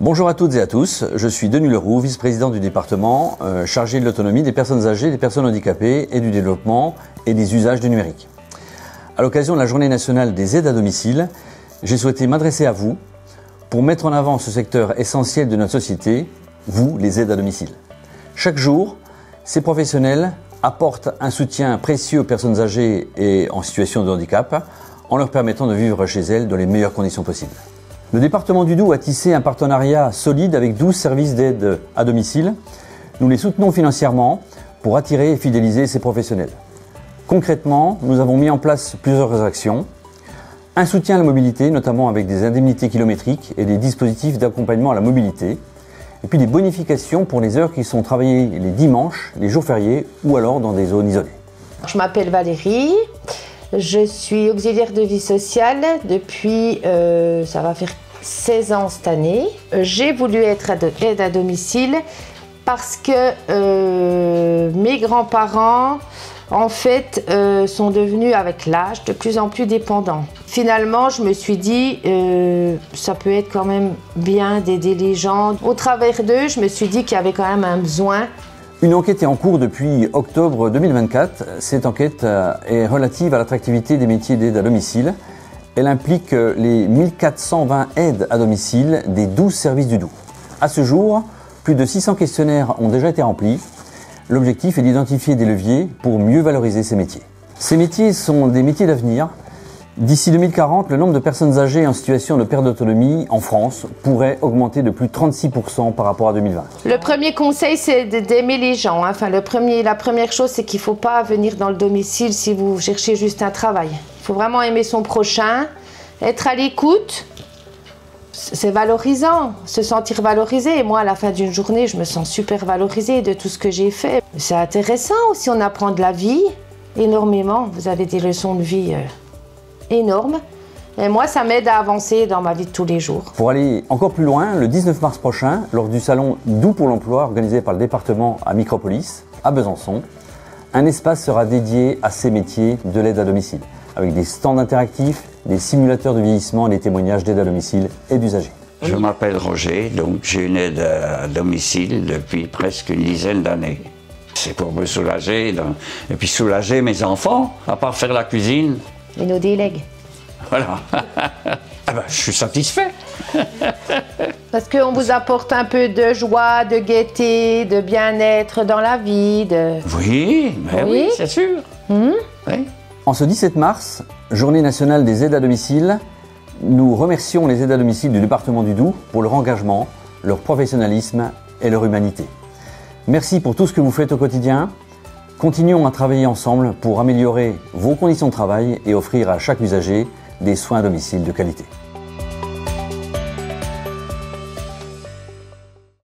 Bonjour à toutes et à tous, je suis Denis Leroux, vice-président du département chargé de l'autonomie des personnes âgées, des personnes handicapées et du développement et des usages du numérique. À l'occasion de la Journée nationale des aides à domicile, j'ai souhaité m'adresser à vous pour mettre en avant ce secteur essentiel de notre société, vous, les aides à domicile. Chaque jour, ces professionnels apportent un soutien précieux aux personnes âgées et en situation de handicap en leur permettant de vivre chez elles dans les meilleures conditions possibles. Le département du Doubs a tissé un partenariat solide avec 12 services d'aide à domicile. Nous les soutenons financièrement pour attirer et fidéliser ces professionnels. Concrètement, nous avons mis en place plusieurs actions. Un soutien à la mobilité, notamment avec des indemnités kilométriques et des dispositifs d'accompagnement à la mobilité. Et puis des bonifications pour les heures qui sont travaillées les dimanches, les jours fériés ou alors dans des zones isolées. Je m'appelle Valérie, je suis auxiliaire de vie sociale depuis, ça va faire 16 ans cette année. J'ai voulu être aide à domicile parce que mes grands-parents en fait, sont devenus avec l'âge de plus en plus dépendants. Finalement, je me suis dit, ça peut être quand même bien d'aider les gens. Au travers d'eux, je me suis dit qu'il y avait quand même un besoin. Une enquête est en cours depuis octobre 2024. Cette enquête est relative à l'attractivité des métiers d'aide à domicile. Elle implique les 1420 aides à domicile des 12 services du Doubs. À ce jour, plus de 600 questionnaires ont déjà été remplis. L'objectif est d'identifier des leviers pour mieux valoriser ces métiers. Ces métiers sont des métiers d'avenir. D'ici 2040, le nombre de personnes âgées en situation de perte d'autonomie en France pourrait augmenter de plus de 36% par rapport à 2020. Le premier conseil, c'est d'aimer les gens. Enfin, la première chose, c'est qu'il ne faut pas venir dans le domicile si vous cherchez juste un travail. Il faut vraiment aimer son prochain, être à l'écoute. C'est valorisant, se sentir valorisé. Et moi, à la fin d'une journée, je me sens super valorisée de tout ce que j'ai fait. C'est intéressant aussi, on apprend de la vie énormément. Vous avez des leçons de vie énormes. Et moi, ça m'aide à avancer dans ma vie de tous les jours. Pour aller encore plus loin, le 19 mars prochain, lors du salon Doubs pour l'emploi organisé par le département à Micropolis, à Besançon, un espace sera dédié à ces métiers de l'aide à domicile, avec des stands interactifs, des simulateurs de vieillissement et des témoignages d'aide à domicile et d'usagers. Je m'appelle Roger, donc j'ai une aide à domicile depuis presque une dizaine d'années. C'est pour me soulager et puis soulager mes enfants, à part faire la cuisine. Et nos délègues. Voilà. Ah ben, je suis satisfait. Parce qu'on vous apporte un peu de joie, de gaieté, de bien-être dans la vie. Oui, mais oui, c'est sûr. Oui. En ce 17 mars, Journée nationale des aides à domicile, nous remercions les aides à domicile du département du Doubs pour leur engagement, leur professionnalisme et leur humanité. Merci pour tout ce que vous faites au quotidien. Continuons à travailler ensemble pour améliorer vos conditions de travail et offrir à chaque usager des soins à domicile de qualité.